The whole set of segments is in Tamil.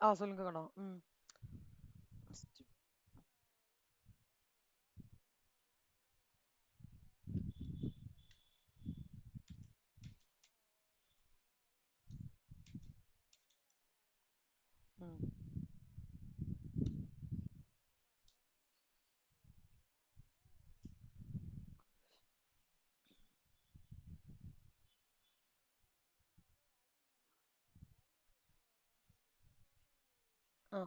சொல்லுங்க கண்ணா. ம். ம். ஆ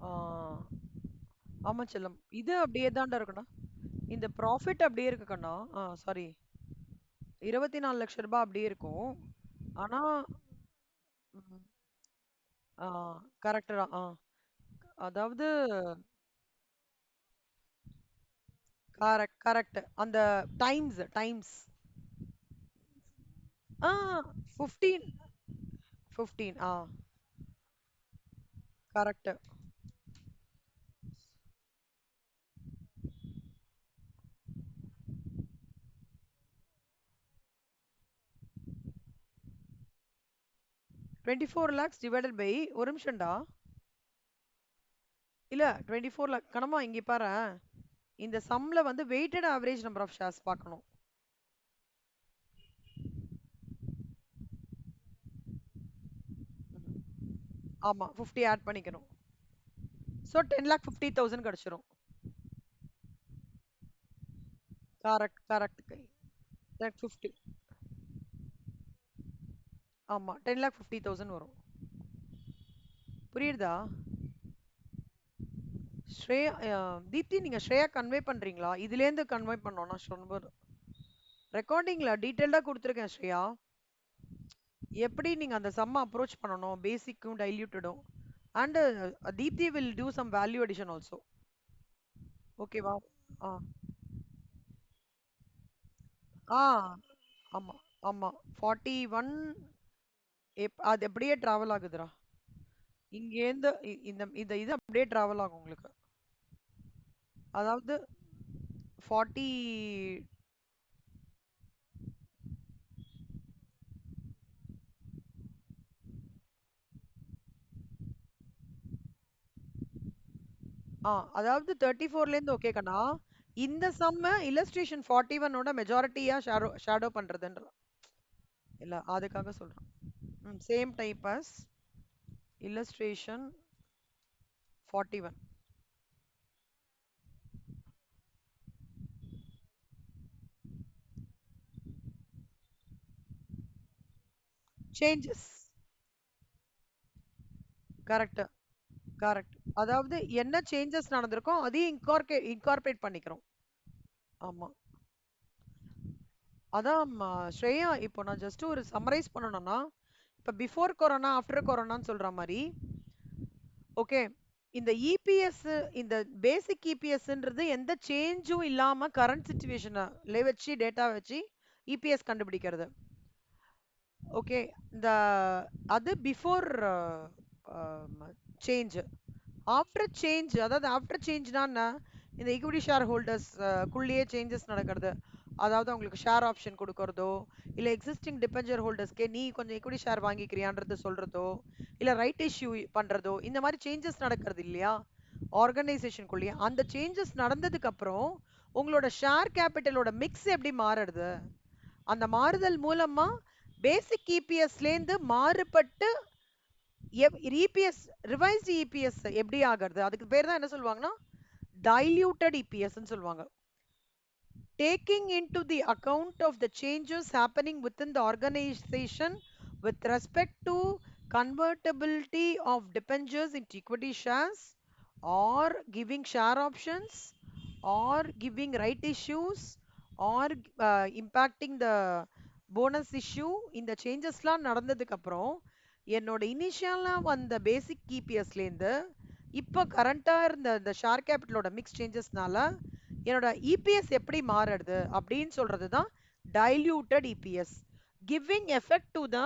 ஆ, ஆமா செல்லம். இது அப்படியே தான்டா இருக்குண்ணா. இந்த ப்ராஃபிட் அப்படியே இருக்கு கண்ணா. சாரி. 24 லட்சம் ரூபாய் அப்படியே இருக்கும். ஆனா ம், ஆ கரெக்ட் தான். அதாவது கரெக்ட் கரெக்ட். அந்த டைம்ஸ் ஆ 15 15 கரெக்ட். 24 lakhs டிவைடட் பை ஒரு நிமிஷம்டா. இல்ல 24 லேக் கணமா இங்க பாரேன். இந்த சம்ல வந்து weighted average number of shares பார்க்கணும். ஆமா 50 ஆட் பண்ணிக்கணும். ஸோ 10,50,000 கிடைச்சிரும். Correct correct. 50 ஆமா 10,50,000 வரும். புரியுதா? ஸ்ரேயா தீப்தி நீங்க ஸ்ரேயா கன்வே பண்றீங்களா? இதுலேருந்து கன்வே பண்ணோம் நான் சொன்னது. ரெக்கார்டிங்ல டீட்டெயில்டா கொடுத்துருக்கேன் ஸ்ரேயா. எப்படி நீங்க அந்த சம்ம அப்ரோச் பண்ணணும் பேசிக்கும் டைல்யூட்டடும். And Deepti will do some value addition also. ஓகேவா? ஆ ஆ ஆமா ஆமா 41 அது எப்படியே டிராவல் ஆகுதுடா. இங்கேருந்து இந்த இந்த இது அப்படியே டிராவல் ஆகும் உங்களுக்கு. அதாவது 40 அதாவது 34லேருந்து ஓகே கண்ணா. இந்த சம்ம இல்லஸ்ட்ரேஷன் 41ஓட மெஜாரிட்டியா ஷேடோ பண்றதுன்ற இல்ல அதுக்காக சொல்றேன். Same type as illustration 41 changes. Correct correct. அதாவது என்ன சேஞ்சஸ் நடந்திருக்கோ அதையும் இன்கார்பரேட் பண்ணிக்கிறோம். ஆமா. அதான் ஸ்ரேயா இப்போ நான் ஜஸ்ட் ஒரு சம்மரைஸ் பண்ணணும்னா இப்ப பிஃபோர் கொரோனா ஆஃப்டர் கொரோனான்னு சொல்ற மாதிரி ஓகே. இந்த இபிஎஸ் இந்த பேசிக் இபிஎஸ்ன்றது எந்த சேஞ்சும் இல்லாம கரண்ட் சுச்சுவேஷனை வச்சு டேட்டா வச்சு இபிஎஸ் கண்டுபிடிக்கிறது. ஓகே. இந்த அது பிஃபோர் சேஞ்ச். ஆஃப்டர் சேஞ்ச் அதாவது ஆஃப்டர் சேஞ்ச்னா என்ன? இந்த ஈக்விட்டி ஷேர் ஹோல்டர்ஸ் குள்ளேயே சேஞ்சஸ் நடக்கிறது. அதாவது அவங்களுக்கு ஷேர் ஆப்ஷன் கொடுக்கறதோ இல்ல எக்ஸிஸ்டிங் டிபெஞ்சர் ஹோல்டர்ஸ்க்கே நீ கொஞ்சம் ஈக்விட்டி ஷேர் வாங்கிக்கிறியான்றது சொல்றதோ இல்ல ரைட் இஷ்யூ பண்றதோ இந்த மாதிரி சேஞ்சஸ் நடக்கிறது இல்லையா ஆர்கனைசேஷனுக்குள்ளேயே. அந்த சேஞ்சஸ் நடந்ததுக்கு அப்புறம் உங்களோட ஷேர் கேபிட்டலோட மிக்ஸ் எப்படி மாறுறது? அந்த மாறுதல் மூலமா பேசிக் இபிஎஸ்லேருந்து மாறுபட்டு இபிஎஸ் ரிவைஸ்டு இபிஎஸ் எப்படி ஆகிறது? அதுக்கு பேர் தான் என்ன சொல்லுவாங்கன்னா டைல்யூட்டட் இபிஎஸ் சொல்லுவாங்க. Taking into the account of the changes happening within the organization with respect to convertibility of debentures into equity shares or giving share options or giving right issues or impacting the bonus issue. இந்த சேஞ்சஸ்லாம் நடந்ததுக்கு அப்புறம் என்னோட இனிஷியலா வந்த பேசிக் இபிஎஸ்லேருந்து இப்போ கரண்டா இருந்த இந்த ஷேர் கேபிட்டலோட மிக்ஸ் சேஞ்சஸ்னால என்னோட இபிஎஸ் எப்படி மாறுறது அப்படின்னு சொல்றது தான் diluted EPS. Giving effect to the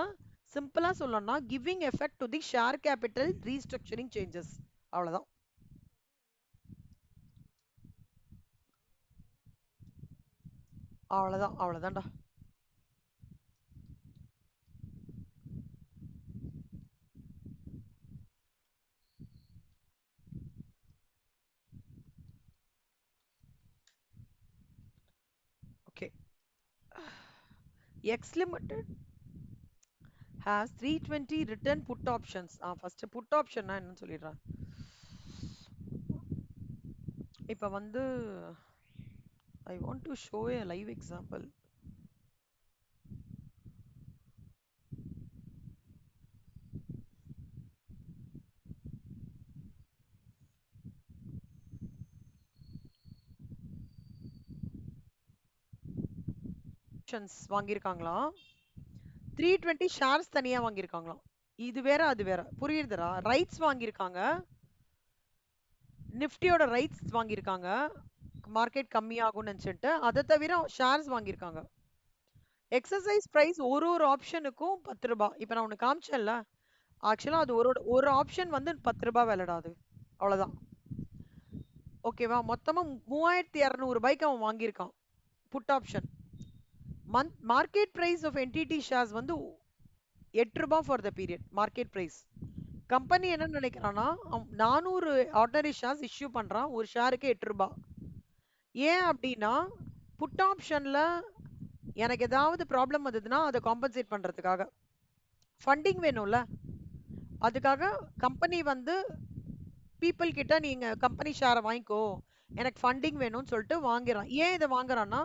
சிம்பிளா சொல்லணும்னா giving effect to the share capital restructuring changes. அவ்வளவுதான். அவ்வளவுதான்டா. Okay. X Limited has 320 return put options. First put ஆப்ஷன்னா என்னன்னு சொல்லிடுறேன். இப்ப வந்து I want to show a live example. Options வாங்கியிருக்காங்களாம். 320 ஷேர்ஸ் தனியா வாங்கியிருக்காங்களாம். இது வேற அது வேற. புரியுதுடா? ரைட்ஸ் வாங்கியிருக்காங்க. நிஃப்டியோட ரைட்ஸ் வாங்கியிருக்காங்க. மார்க்கெட் கம்மியாகும்னு நினைச்சிட்டு அதை தவிர ஷேர்ஸ் வாங்கியிருக்காங்க. எக்ஸசைஸ் பிரைஸ் ஒரு ஒரு ஆப்ஷனுக்கும் 10 ரூபாய். இப்ப நான் உனக்கு காமிச்சேன்ல, ஆக்சுவலா அது ஒரு ஆப்ஷன் வந்து 10 ரூபாய் விலைடாது. அவ்வளவுதான். ஓகேவா? மொத்தமா 3200 ரூபாய்க்கு அவன் வாங்கியிருக்கான் put option. Market price of entity shares வந்து 8 ரூபாய் for the period. Market price. Company என்ன நினைக்கிறான்னா 400 ஆர்டினரி ஷேர்ஸ் இஷ்யூ பண்றான். ஒரு ஷேருக்கு 8 ரூபாய். ஏன் அப்படின்னா புட் ஆப்ஷன்ல எனக்கு ஏதாவது ப்ராப்ளம் வந்ததுன்னா அதை காம்பன்சேட் பண்றதுக்காக ஃபண்டிங் வேணும்ல. அதுக்காக கம்பெனி வந்து பீப்புள் கிட்ட நீங்க கம்பெனி ஷேரை வாங்கிக்கோ, எனக்கு ஃபண்டிங் வேணும்னு சொல்லிட்டு வாங்குறான். ஏன் இதை வாங்குறான்னா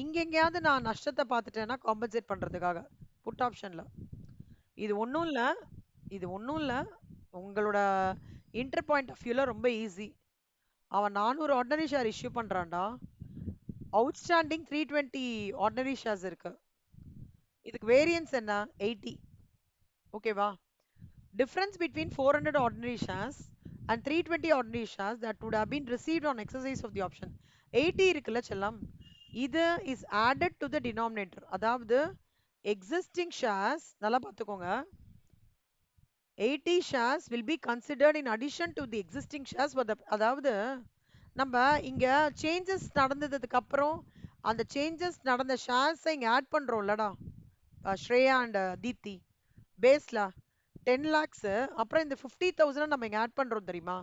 இங்க எங்கேயாவது நான் நஷ்டத்தை பார்த்துட்டேன்னா காம்பன்சேட் பண்றதுக்காக புட் ஆப்ஷன்ல. இது ஒன்றும் இல்லை, இது ஒன்றும் இல்லை. உங்களோட இன்டர் பாயிண்ட் ஆஃப் வியூல ரொம்ப ஈஸி. அவன் 400 ஆர்டினரி ஷேர் இஷ்யூ பண்றான்டா. அவுட்ஸ்டாண்டிங் 320 ஆர்டினரி ஷேர்ஸ் இருக்கு. இதுக்கு வேரியன்ஸ் என்ன? 80. ஓகேவா? Difference between 400 ordinary shares and 320 ordinary shares that would have been received on exercise of the option 80 இருக்குல்ல செல்லம், இது is added to the denominator. அதாவது existing shares நல்லா பார்த்துக்கோங்க, 80 shares will be considered in addition to the existing shares for the, அதாவது நம்ம இங்க சேஞ்சஸ் நடந்ததுக்கு அப்புறம் அந்த சேஞ்சஸ் நடந்த ஷேர்ஸை இங்க ஆட் பண்றோம்லடா, ஸ்ரேயா அண்ட் தீப்தி பேஸ்ல 10 lakhs, அப்புறம் இந்த 50,000 நம்ம இங்க ஆட் பண்றோம் தெரியுமா?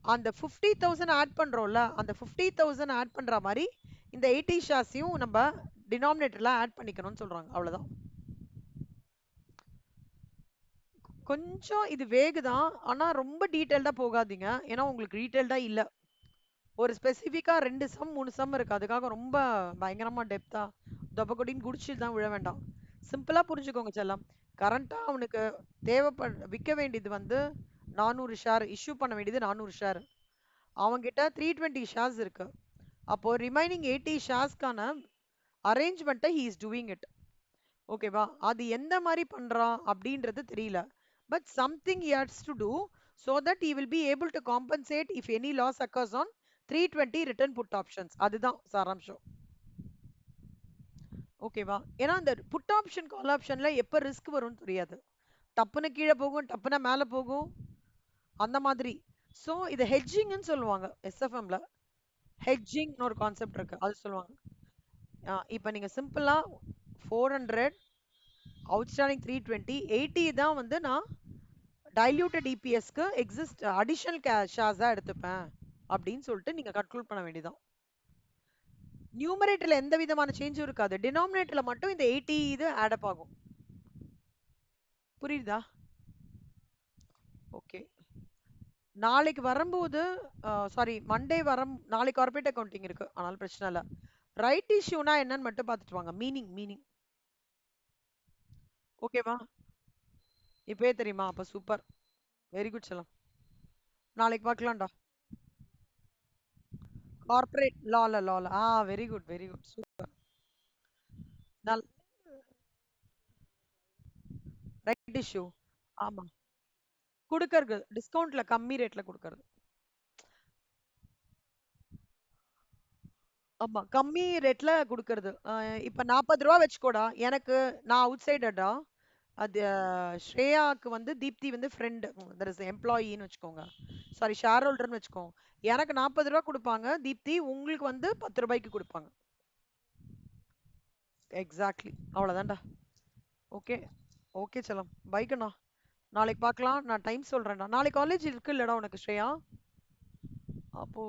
அந்த 50,000 ஆட் பண்றோம்ல, அந்த 50,000 ஆட் பண்ற மாதிரி இந்த 80 ஷேர்ஸையும் நம்ம டினாமினேட்டர்ல ஆட் பண்ணிக்கணும்னு சொல்றாங்க. அவ்வளவுதான். கொஞ்சம் இது வேகுதான், ஆனா ரொம்ப டீடைல்டா போகாதீங்க. ஏன்னா உங்களுக்கு டீடைல்டா இல்ல. ஒரு ஸ்பெசிஃபிக்கா 2 சம் 3 சம் இருக்கு. அதுக்காக ரொம்ப பயங்கரமா டெப்தா தொப்பக்கொடின்னு குடிச்சிட்டு தான் விழ வேண்டாம். சிம்பிளா புரிஞ்சுக்கோங்க செல்லம். கரண்டா அவனுக்கு விற்க வேண்டியது வந்து 400 ஷேர், இஷ்யூ பண்ண வேண்டியது 400 ஷேர். அவங்கிட்ட 320 ஷேர்ஸ் இருக்கு. அப்போ ரிமைனிங் 80 ஷேர்ஸ்க்கான அரேஞ்ச்மெண்ட்டை ஹி இஸ் டூயிங் இட். ஓகேவா? அது எந்த மாதிரி பண்றான் அப்படின்றது தெரியல. But something he has to do so that he will be able to compensate if any loss occurs on 320 return put options. அதுதான் சாராம்சம். ஓகேவா? ஏன்னா அந்த புட் ஆப்ஷன் கால் ஆப்ஷன்ல எப்ப ரிஸ்க் வரும்னு தெரியாது. டப்புன்னு கீழே போகும், டப்புன்னு மேல போகும், அந்த மாதிரி. சோ இத ஹெட்ஜிங்னு சொல்லுவாங்க எஸ்எஃப்எம்ல. ஹெட்ஜிங்னு ஒரு கான்செப்ட் இருக்கு, அது சொல்லுவாங்க. இப்போ நீங்க சிம்பிளா 400 அவுட்ஸ்டாண்டிங் 320 80 தான் வந்து நான் டைல்யூட்டட் இபிஎஸ்க்கு அடிஷனல் ஷேர்ஸா எடுத்துப்பேன் அப்படின்னு சொல்லிட்டு நீங்க கன்க்ளூட் பண்ண வேண்டியதான். நியூமரேட்டர்ல எந்த விதமான சேஞ்சும் இருக்காது, டினாமினேட்டர்ல மட்டும் இந்த 80 இது ஆட் அப் ஆகும். புரியுதா? ஓகே. நாளைக்கு வரும்போது சாரி மண்டே நாளைக்கு கார்பரேட் அக்கவுண்டிங் இருக்கு, ஆனால் பிரச்சனை இல்லை. ரைட் இஷ்யூனா என்னன்னு மட்டும் பார்த்துட்டு வாங்க. மீனிங் ஓகேவா? இப்பவே தெரியுமா? அப்ப சூப்பர், வெரி குட் செல்லம். நாளைக்கு பார்க்கலாம்டா. கார்பரேட் லால வெரி குட் சூப்பர். நல் ரைட் இஷ்யூ. ஆமா, கொடுக்கறது டிஸ்கவுண்ட்ல கம்மி ரேட்ல கொடுக்கறது. ஆமா, கம்மி ரேட்ல கொடுக்கறது. இப்ப 40 ரூபா வச்சுக்கோடா. எனக்கு நான் அவுட் சைடர்டா. அது ஸ்ரேயாக்கு வந்து தீப்தி வந்து ஃப்ரெண்ட், தட் இஸ் எம்ப்ளாயின்னு வச்சுக்கோங்க. சாரி, ஷேர் ஹோல்டர்னு வச்சுக்கோங்க. எனக்கு 40 ரூபா கொடுப்பாங்க தீப்தி, உங்களுக்கு வந்து 10 ரூபாய்க்கு கொடுப்பாங்க. எக்ஸாக்ட்லி, அவ்வளவுதான்டா. ஓகே. ஓகே செல்லம், பைக்கண்ணா. நாளைக்கு பார்க்கலாம். நான் டைம் சொல்றேன்டா. நாளைக்கு காலேஜ் இருக்கு இல்லடா உனக்கு ஸ்ரேயா? அப்போ